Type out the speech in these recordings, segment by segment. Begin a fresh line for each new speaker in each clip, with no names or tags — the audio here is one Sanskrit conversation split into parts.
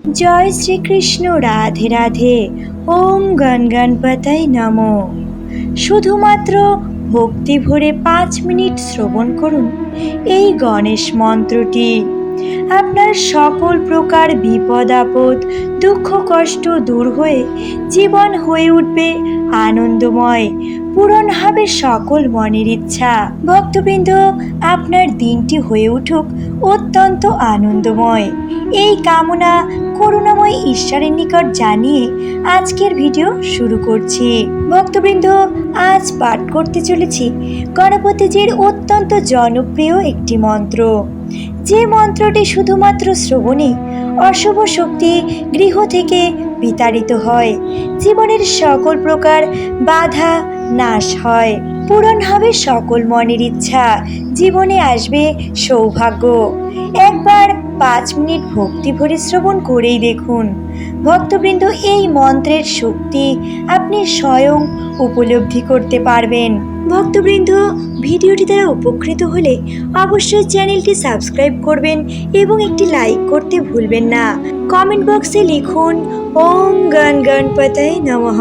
জয় শ্রীকৃষ্ণ। রাধে রাধে। ওম গণগণপতায় নমো। শুধুমাত্র ভক্তি ভরে 5 মিনিট শ্রবণ করুন এই গণেশ মন্ত্রটি। আপনার সকল প্রকার বিপদ আপদ, দুঃখ কষ্ট দূর হয়ে জীবন হয়ে উঠবে আনন্দময়, পূরণ হবে সকল মনের ইচ্ছা। ভক্তবৃন্দ, আপনার দিনটি হয়ে উঠুক অত্যন্ত আনন্দময়, এই কামনা করুণাময় ঈশ্বরের নিকট জানিয়ে আজকের ভিডিও শুরু করছি। ভক্তবৃন্দ, আজ পাঠ করতে চলেছি গণপতিজির অত্যন্ত জনপ্রিয় একটি মন্ত্র, যে মন্ত্রটি শুধুমাত্র শ্রবণে অশুভ শক্তি গৃহ থেকে বিতাড়িত হয়, জীবনের সকল প্রকার বাধা নাশ হয়, পূরণ হবে সকল মনের ইচ্ছা, জীবনে আসবে সৌভাগ্য। একবার 5 মিনিট ভক্তি ভরে শ্রবণ করেই দেখুন ভক্তবৃন্দ, এই মন্ত্রের শক্তি আপনি স্বয়ং উপলব্ধি করতে পারবেন। ভক্তবৃন্দ, ভিডিওটি দ্বারা উপকৃত হলে অবশ্যই চ্যানেলটি সাবস্ক্রাইব করবেন এবং একটি লাইক করতে ভুলবেন না। কমেন্ট বক্সে লিখুন ওম গণগণপতায় নমঃ।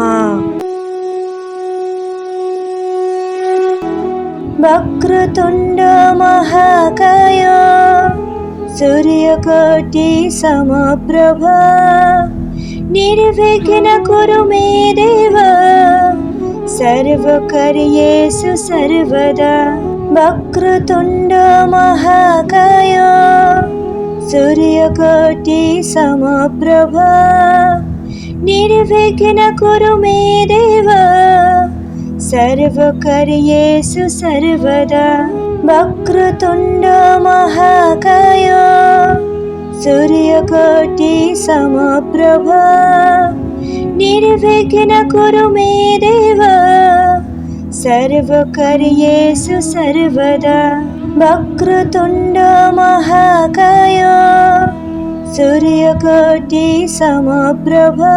বক্রতুণ্ড মহাকায় सूर्यकोटि समप्रभा निर्विघ्न कुरु मे देव सर्वकार्येषु सर्वदा। वक्रतुण्ड महाकाय सूर्यकोटि समप्रभा निर्विघ्न कुरु मे देव सर्वकार्येषु सर्वदा। वक्रतुण्ड महाकाय सूर्यकोटि समप्रभा निर्विघ्न कुरु मे देव सर्वकार्येषु सर्वदा। वक्रतुण्ड महाकाय सूर्यकोटि समप्रभा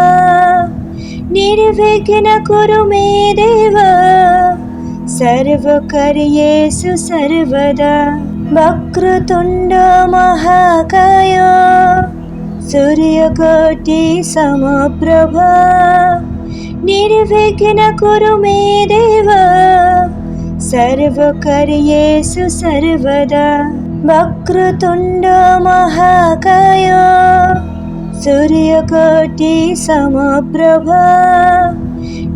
निर्विघ्न कुरु मे देव सर्वकार्येषु सर्वदा। वक्रतुण्ड महाकाय सूर्यकोटि समप्रभा निर्विघ्न कुरु मे देव सर्वकार्येषु सर्वदा। वक्रतुण्ड महाकाय सूर्यकोटि समप्रभा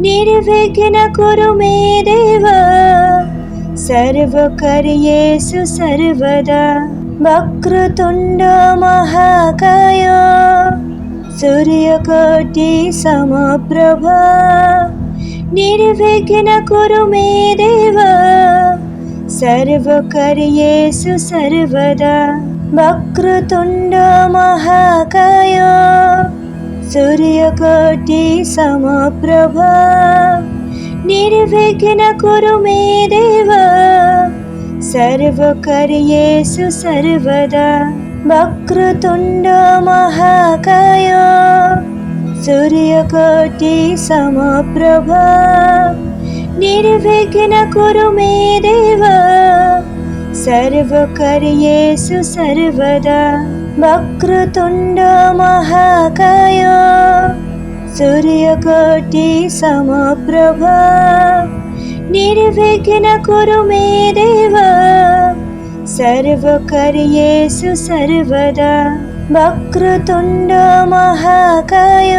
निर्विघ्न कुरु मे देव सर्वकार्येषु सर्वदा। वक्रतुण्ड महाकाय सूर्यकोटि समप्रभा निर्विघ्न कुरु मे देव सर्वकार्येषु सर्वदा। वक्रतुण्ड महाकाय सूर्यकोटि समप्रभा निर्विघ्न कुरु मे देव सर्वकार्येषु सर्वदा। वक्रतुण्ड महाकाय सूर्यकोटि समप्रभा निर्विघ्न कुरु मे देव सर्वकार्येषु सर्वदा। वक्रतुण्ड महाकाय सूर्यकोटि समप्रभा निर्विघ्न कुरु मे देव सर्वकार्येषु सर्वदा। वक्रतुण्ड महाकाय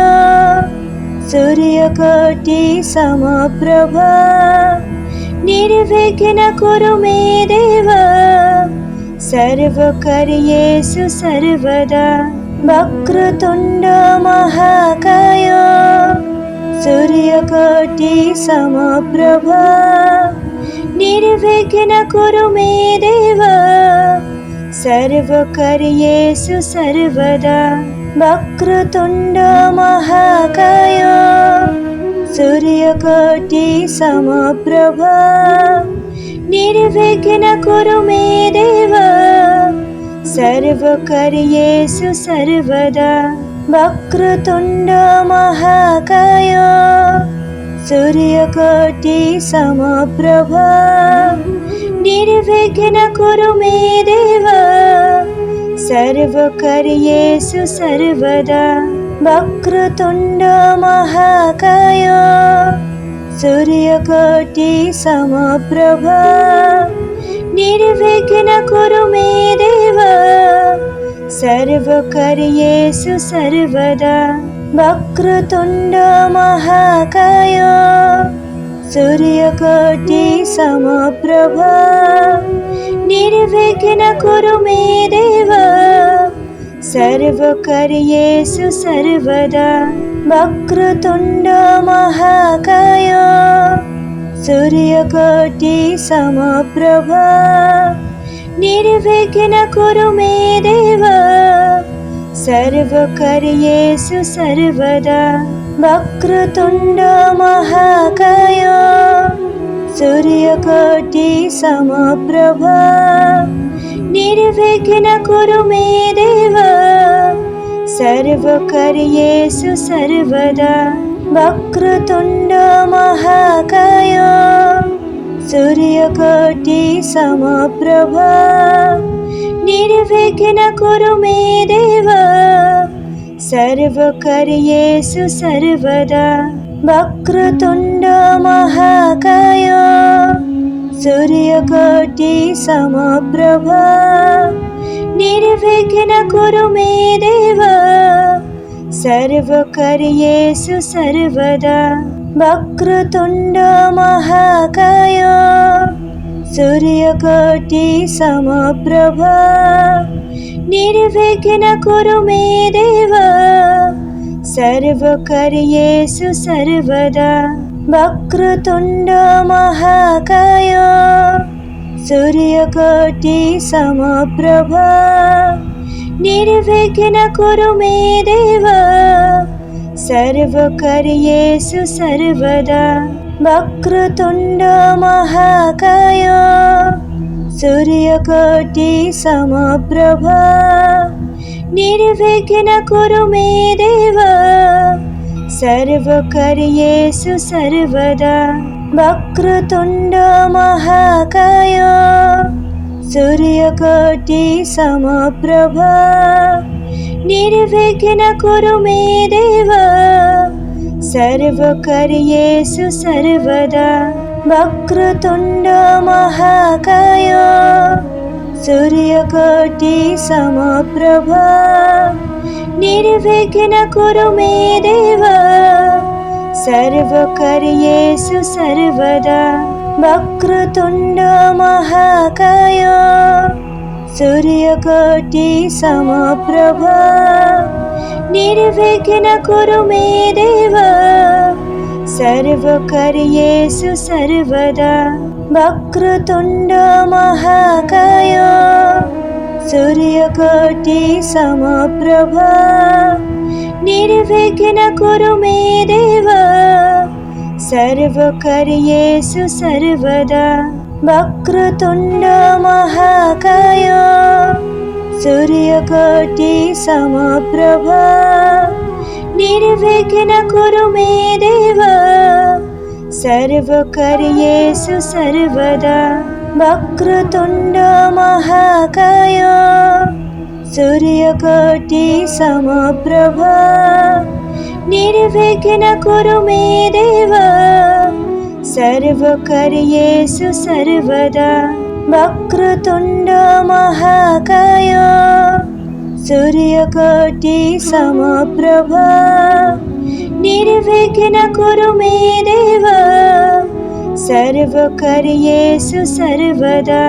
सूर्यकोटि समप्रभा निर्विघ्न कुरु मे देव सर्वकार्येषु सर्वदा। वक्रतुण्ड महाकाय सूर्यकोटि समप्रभा निर्विघ्न कुरु मे देव सर्वकार्येषु सर्वदा। वक्रतुण्ड महाकाय सूर्यकोटि समप्रभा निर्विघ्न कुरु मे देव सर्वकार्येषु सर्वदा। वक्रतुण्ड महाकाय सूर्यकोटि समप्रभा निर्विघ्न कुरु मे देव सर्वकार्येषु सर्वदा। वक्रतुण्ड महाकाय सूर्यकोटि समप्रभा निर्विघ्न कुरु मे देव सर्वकार्येषु सर्वदा। वक्रतुण्ड महाकाय सूर्यकोटि समप्रभा निर्विघ्न कुरु मे देव सर्वकार्येषु सर्वदा। वक्रतुण्ड महाकाय सूर्यकोटि समप्रभा निर्विघ्न कुरु मे देव सर्वकार्येषु सर्वदा। वक्रतुण्ड महाकाय सूर्यकोटि समप्रभा निर्विघ्न कुरु मे देव सर्वकार्येषु सर्वदा। वक्रतुण्ड महाकाय सूर्यकोटि समप्रभा निर्विघ्न कुरु मे देव सर्वकार्येषु सर्वदा। वक्रतुण्ड महाकाय सूर्यकोटि समप्रभा निर्विघ्न कुरु मे देव सर्वकार्येषु सर्वदा। वक्रतुण्ड महाकाय सूर्यकोटि समप्रभा निर्विघ्न कुरु मे देव सर्वकार्येषु सर्वदा। वक्रतुण्ड महाकाय सूर्यकोटि समप्रभा निर्विघ्न कुरु मे देव सर्वकार्येषु सर्वदा। वक्रतुण्ड महाकाय सूर्यकोटि समप्रभा निर्विघ्न कुरु मे देव सर्वकार्येषु सर्वदा। वक्रतुण्ड महाकाय सूर्यकोटि समप्रभा निर्विघ्न कुरु मे देव सर्वकार्येषु सर्वदा। वक्रतुण्ड महाकाय सूर्यकोटि समप्रभा निर्विघ्न कुरु मे देव सर्वकार्येषु सर्वदा। वक्रतुण्ड महाकाय सूर्यकोटि समप्रभा निर्विघ्न कुरु मे देव सर्वकार्येषु सर्वदा। वक्रतुण्ड महाकाय सूर्यकोटि समप्रभा निर्विघ्न कुरु मे देव सर्वकार्येषु सर्वदा। वक्रतुण्ड महाकाय सूर्यकोटि समप्रभा निर्विघ्न कुरु मे देव सर्वकार्येषु सर्वदा। वक्रतुण्ड महाकाय सूर्यकोटि समप्रभा निर्विघ्न कुरु मे देव सर्वकार्येषु सर्वदा। वक्रतुण्ड महाकाय सूर्यकोटि समप्रभा निर्विघ्न कुरु मे देव सर्वकार्येषु सर्वदा।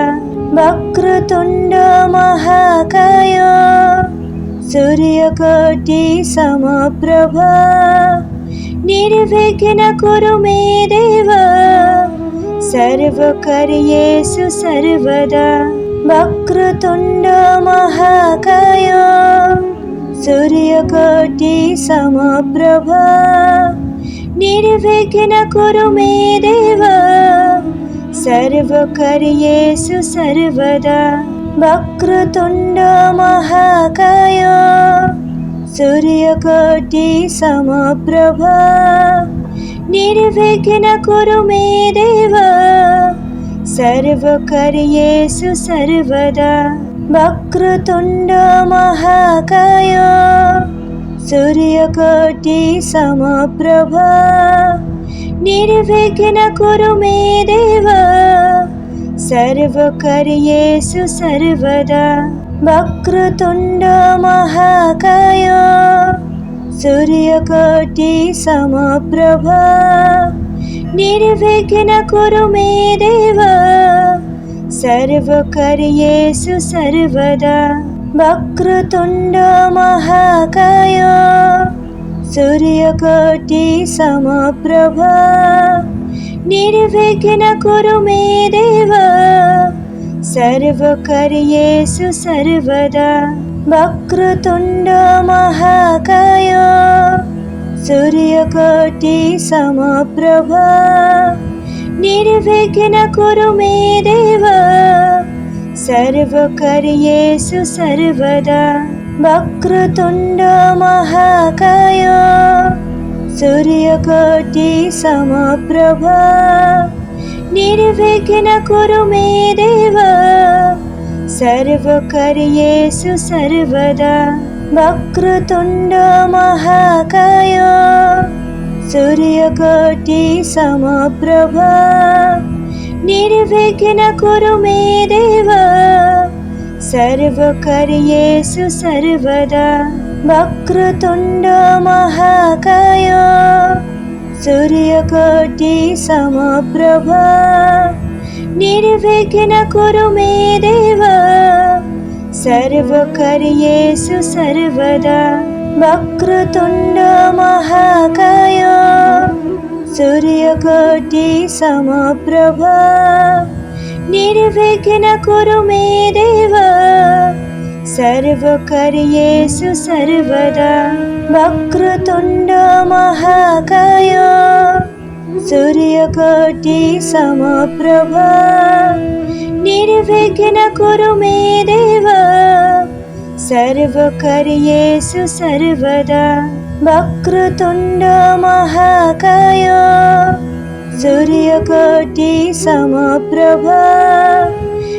वक्रतुण्ड महाकाय सूर्यकोटि समप्रभा निर्विघ्न कुरु मे देव सर्वकार्येषु सर्वदा। वक्रतुण्ड महाकाय सूर्यकोटि समप्रभा निर्विघ्न कुरु मे देव सर्वकार्येषु सर्वदा। वक्रतुण्ड महाकाय सूर्यकोटि समप्रभा निर्विघ्न कुरु मे देव सर्वकार्येषु सर्वदा। वक्रतुण्ड महाकाय सूर्यकोटि समप्रभा निर्विघ्न कुरु मे देव सर्वकार्येषु सर्वदा वक्रतुण्ड महाकाय सूर्यकोटि समप्रभा निर्विघ्न कुरु मे देव सर्वकार्येषु सर्वदा वक्रतुण्ड महाकाय सूर्यकोटि समप्रभा निर्विघ्न कुरु मे देव सर्वकार्येषु सर्वदा वक्रतुण्ड महाकाय सूर्यकोटि समप्रभा निर्विघ्न कुरु मे देव सर्वकार्येषु सर्वदा वक्रतुण्ड महाकाय सूर्यकोटि समप्रभा निर्विघ्न कुरु मे देव सर्वकार्येषु सर्वदा वक्रतुण्ड महाकाय सूर्यकोटि समप्रभा निर्विघ्न कुरु मे देव सर्वकार्येषु सर्वदा वक्रतुण्ड महाकाय सूर्यकोटि समप्रभा निर्विघ्न कुरु मे देव सर्वकार्येषु सर्वदा वक्रतुण्ड महाकाय सूर्यकोटि समप्रभा निर्विघ्न कुरु मे देव सर्वकार्येषु सर्वदा वक्रतुण्ड महाकाय सूर्यकोटि समप्रभा निर्विघ्न कुरु मे देव सर्वकार्येषु सर्वदा वक्रतुण्ड महाकाय सूर्यकोटि समप्रभा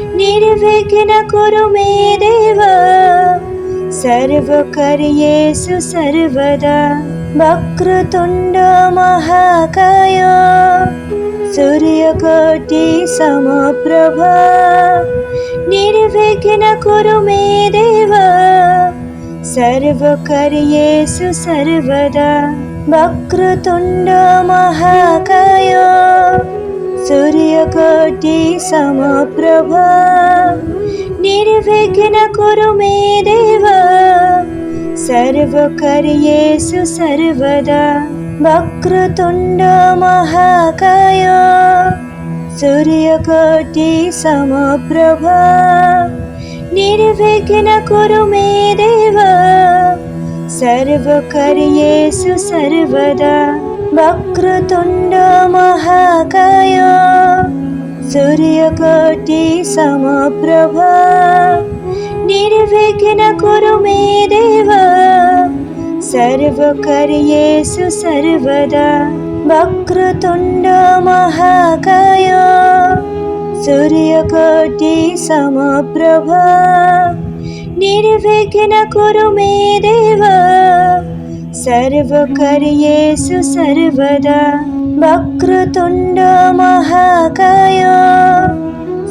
निर्विघ्न कुरु मे देव सर्वकार्येषु सर्वदा वक्रतुण्ड महाकाय सूर्यकोटि समप्रभा निर्विघ्न कुरु मे देव सर्वकार्येषु सर्वदा वक्रतुण्ड महाकाय सूर्यकोटि समप्रभा निर्विघ्न कुरु मे देव सर्वकार्येषु सर्वदा वक्रतुण्ड महाकाय सूर्यकोटि समप्रभा निर्विघ्न कुरु मे देव सर्वकार्येषु सर्वदा वक्रतुण्ड महाकाय सूर्यकोटि समप्रभा निर्विघ्न कुरु मे देव सर्वकार्येषु सर्वदा वक्रतुण्ड महाकाय सूर्यकोटि समप्रभा निर्विघ्न कुरु मे देव सर्वकार्येषु सर्वदा वक्रतुण्ड महाकाय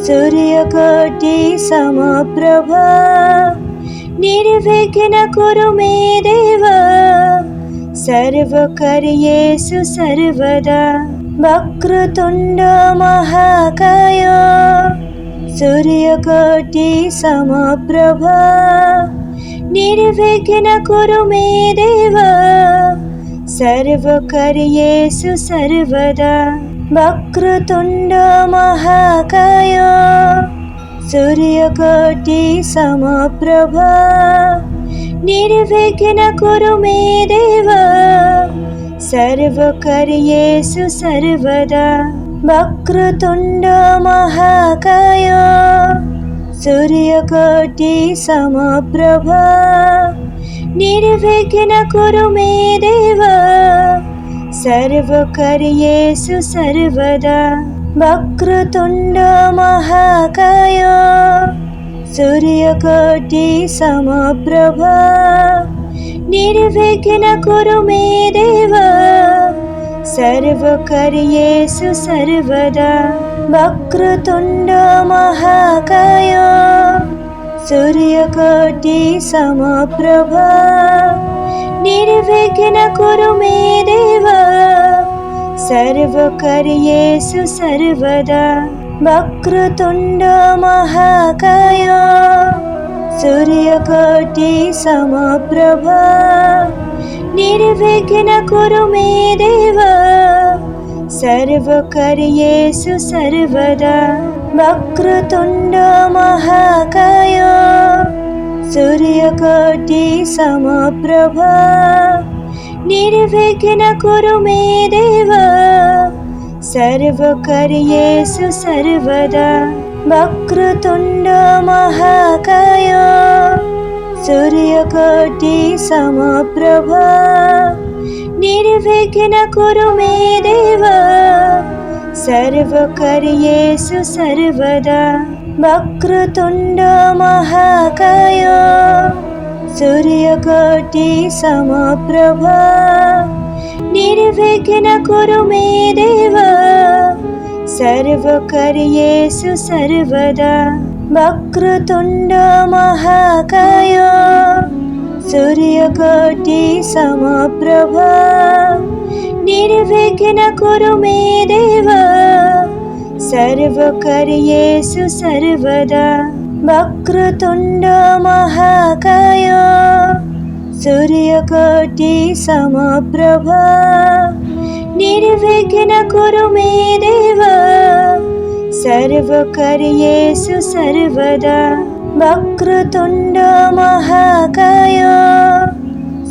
सूर्यकोटि समप्रभा निर्विघ्न कुरु मे देव सर्वकार्येषु सर्वदा वक्रतुण्ड महाकाय सूर्यकोटि समप्रभा निर्विघ्न कुरु मे देव सर्वकार्येषु सर्वदा वक्रतुण्ड महाकाय सूर्यकोटि समप्रभा निर्विघ्न कुरु मे देव सर्वकार्येषु सर्वदा वक्रतुण्ड महाकाय सूर्यकोटि समप्रभा निर्विघ्न कुरु मे देव सर्वकार्येषु सर्वदा वक्रतुण्ड महाकाय सूर्यकोटि समप्रभा निर्विघ्न कुरु मे देव सर्वकार्येषु सर्वदा वक्रतुण्ड महाकाय सूर्यकोटि समप्रभा निर्विघ्न कुरु मे देव सर्वकार्येषु सर्वदा वक्रतुण्ड महाकाय सूर्यकोटि समप्रभा निर्विघ्न कुरु मे देव सर्वकार्येषु सर्वदा वक्रतुण्ड महाकाय सूर्यकोटि समप्रभा निर्विघ्न कुरु मे देव सर्वकार्येषु सर्वदा वक्रतुण्ड महाकाय सूर्यकोटि समप्रभा निर्विघ्न कुरु मे देव सर्वकार्येषु सर्वदा वक्रतुण्ड महाकाय सूर्यकोटि समप्रभा निर्विघ्न कुरु मे देव सर्वकार्येषु सर्वदा वक्रतुण्ड महाकाय सूर्यकोटि समप्रभा निर्विघ्न कुरु मे देव सर्वकार्येषु सर्वदा वक्रतुण्ड महाकाय सूर्यकोटि समप्रभा निर्विघ्न कुरु मे देव सर्वकार्येषु सर्वदा वक्रतुण्ड महाकाय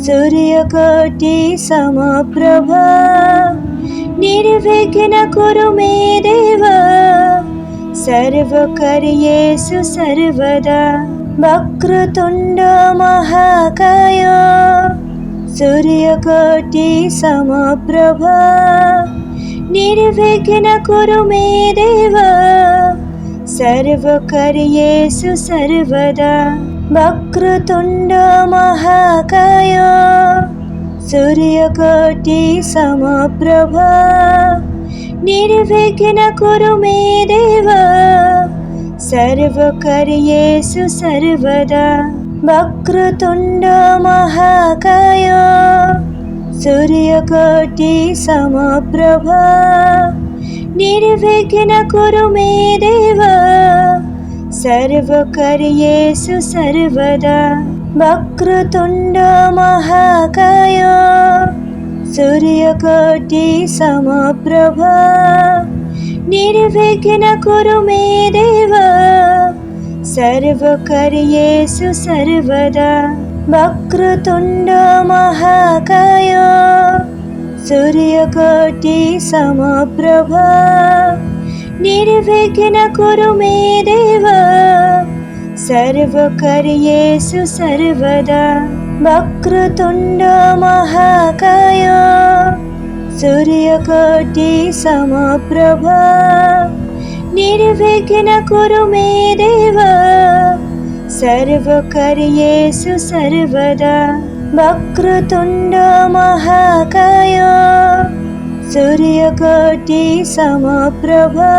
सूर्यकोटि समप्रभा निर्विघ्न कुरु मे देव सर्वकार्येषु सर्वदा वक्रतुण्ड महाकाय सूर्यकोटि समप्रभा निर्विघ्न कुरु मे देव सर्वकार्येषु सर्वदा वक्रतुण्ड महाकाय सूर्यकोटि समप्रभा निर्विघ्न कुरु मे देव सर्वकार्येषु सर्वदा वक्रतुण्ड महाकाय सूर्यकोटि समप्रभा निर्विघ्न कुरु मे देव सर्वकार्येषु सर्वदा वक्रतुण्ड महाकाय सूर्यकोटि समप्रभा निर्विघ्न कुरु मे देव सर्वकार्येषु सर्वदा वक्रतुण्ड महाकाय सूर्यकोटि समप्रभा निर्विघ्न कुरु मे देव सर्वकार्येषु सर्वदा वक्रतुण्ड महाकाय सूर्यकोटि समप्रभा निर्विघ्न कुरु मे देव सर्वकार्येषु सर्वदा वक्रतुण्ड महाकाय सूर्यकोटि समप्रभा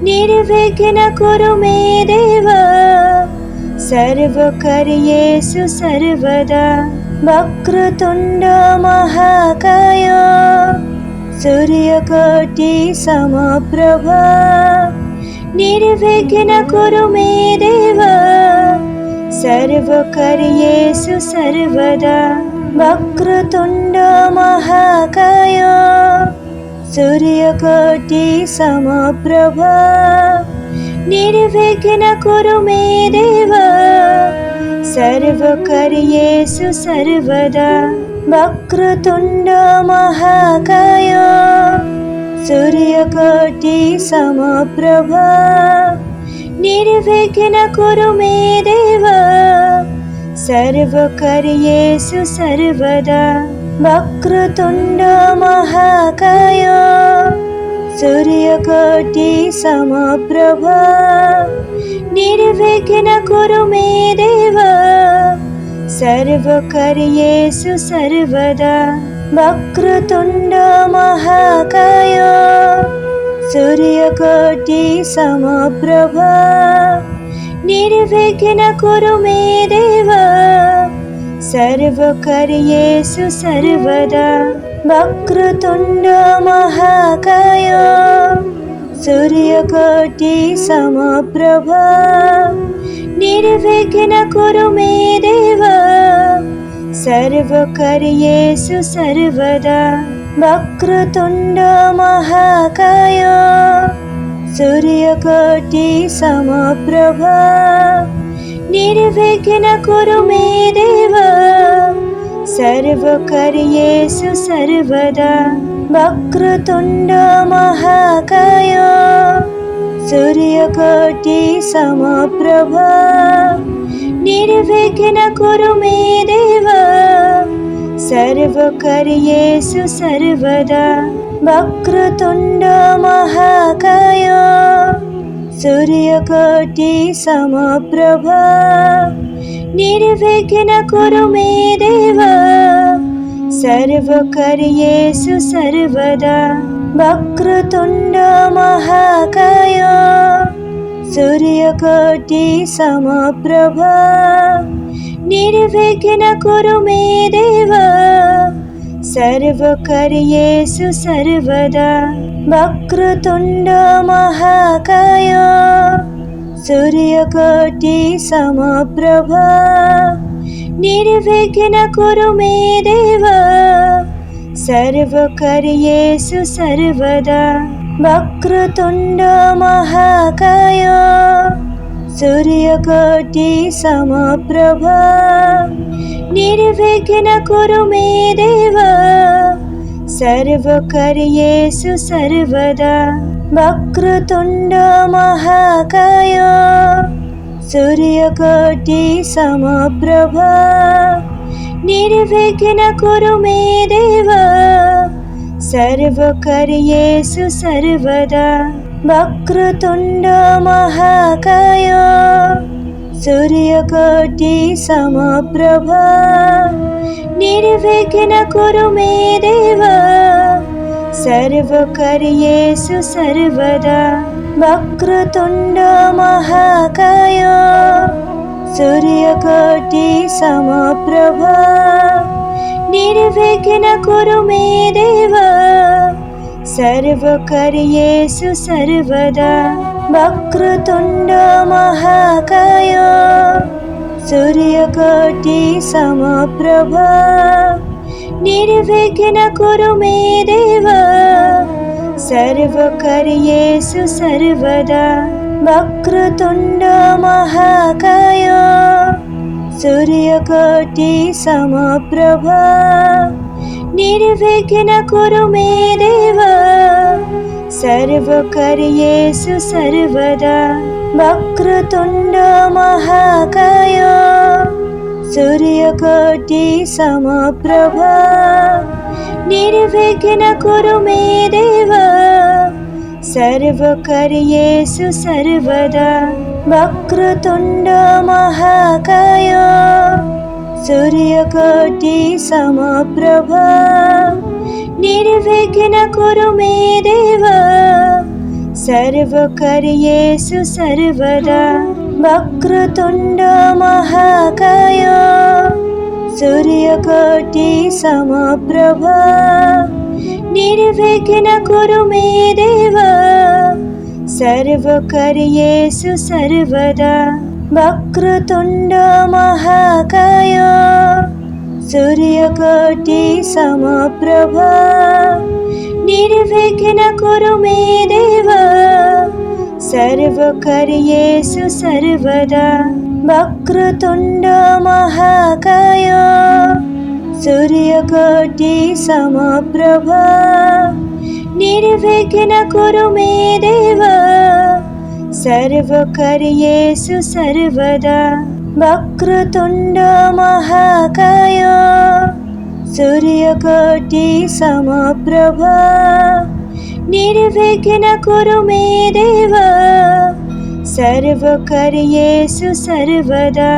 निर्विघ्न कुरु मे देव सर्वकार्येषु सर्वदा वक्रतुण्ड महाकाय सूर्यकोटि समप्रभा निर्विघ्न कुरु मे देव सर्वकार्येषु सर्वदा वक्रतुण्ड महाकाय सूर्यकोटि समप्रभा निर्विघ्न कुरु मे देव सर्वकार्येषु सर्वदा वक्रतुण्ड महाकाय सूर्यकोटि समप्रभा निर्विघ्न कुरु मे देव सर्वकार्येषु सर्वदा वक्रतुण्ड महाकाय सूर्यकोटि समप्रभा निर्विघ्न कुरु मे देव सर्वकार्येषु सर्वदा वक्रतुण्ड महाकाय सूर्यकोटि समप्रभा निर्विघ्न कुरु मे देव सर्वकार्येषु सर्वदा वक्रतुण्ड महाकाय सूर्यकोटि समप्रभा निर्विघ्न कुरु मे देव सर्वकार्येषु सर्वदा वक्रतुण्ड महाकाय सूर्यकोटि समप्रभा निर्विघ्न कुरु मे देव सर्वकार्येषु सर्वदा वक्रतुण्ड महाकाय सूर्यकोटि समप्रभा निर्विघ्न कुरु मे देव सर्वकार्येषु सर्वदा वक्रतुण्ड महाकाय सूर्यकोटि समप्रभा निर्विघ्न कुरु मे देव सर्वकार्येषु सर्वदा वक्रतुण्ड महाकाय सूर्यकोटि समप्रभा निर्विघ्न कुरु मे देव सर्वकार्येषु सर्वदा वक्रतुण्ड महाकाय सूर्यकोटि समप्रभा निर्विघ्न कुरु मे देव सर्वकार्येषु सर्वदा वक्रतुण्ड महाकाय सूर्यकोटि समप्रभा निर्विघ्न कुरु मे देव सर्वकार्येषु सर्वदा वक्रतुण्ड महाकाय सूर्यकोटि समप्रभा निर्विघ्न कुरु मे देव सर्वकार्येषु सर्वदा वक्रतुण्ड महाकाय सूर्यकोटि समप्रभा निर्विघ्न कुरु मे देव सर्वकार्येषु सर्वदा वक्रतुण्ड महाकाय सूर्यकोटि समप्रभा निर्विघ्न कुरु मे देव सर्वकार्येषु सर्वदा वक्रतुण्ड महाकाय सूर्यकोटि समप्रभा निर्विघ्न कुरु मे देव सर्वकार्येषु सर्वदा वक्रतुण्ड महाकाय सूर्यकोटि समप्रभा निर्विघ्न कुरु मे देव सर्वकार्येषु सर्वदा वक्रतुण्ड महाकाय सूर्यकोटि समप्रभा निर्विघ्न कुरु मे देव सर्वकार्येषु सर्वदा वक्रतुण्ड महाकाय सूर्यकोटि समप्रभा निर्विघ्न कुरु मे देव सर्वकार्येषु सर्वदा वक्रतुण्ड महाकाय सूर्यकोटि समप्रभा निर्विघ्न कुरु मे देव सर्वकार्येषु सर्वदा वक्रतुण्ड महाकाय सूर्यकोटि समप्रभा निर्विघ्न कुरु मे देव सर्वकार्येषु सर्वदा वक्रतुण्ड महाकाय सूर्यकोटि समप्रभा निर्विघ्न कुरु मे देव सर्वकार्येषु सर्वदा वक्रतुण्ड महाकाय सूर्यकोटि समप्रभा निर्विघ्न कुरु मे देव सर्वकार्येषु सर्वदा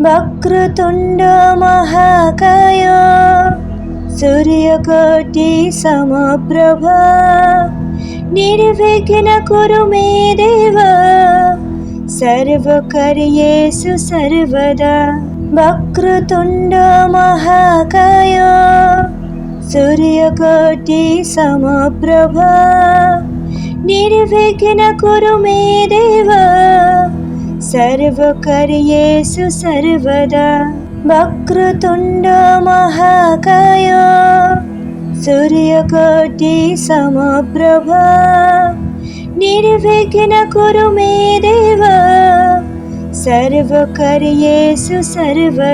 वक्रतुण्ड महाकाय सूर्यकोटि समप्रभा निर्विघ्न कुरु मे देव सर्वकार्येषु सर्वदा। वक्रतुण्ड महाकाय सूर्यकोटि समप्रभा निर्विघ्न कुरु मे देव सर्वकार्येषु सर्वदा। वक्रतुण्ड महाकाय सूर्यकोटि समप्रभा निर्विघ्न कुरु मे देव सर्वकार्येषु सर्वदा।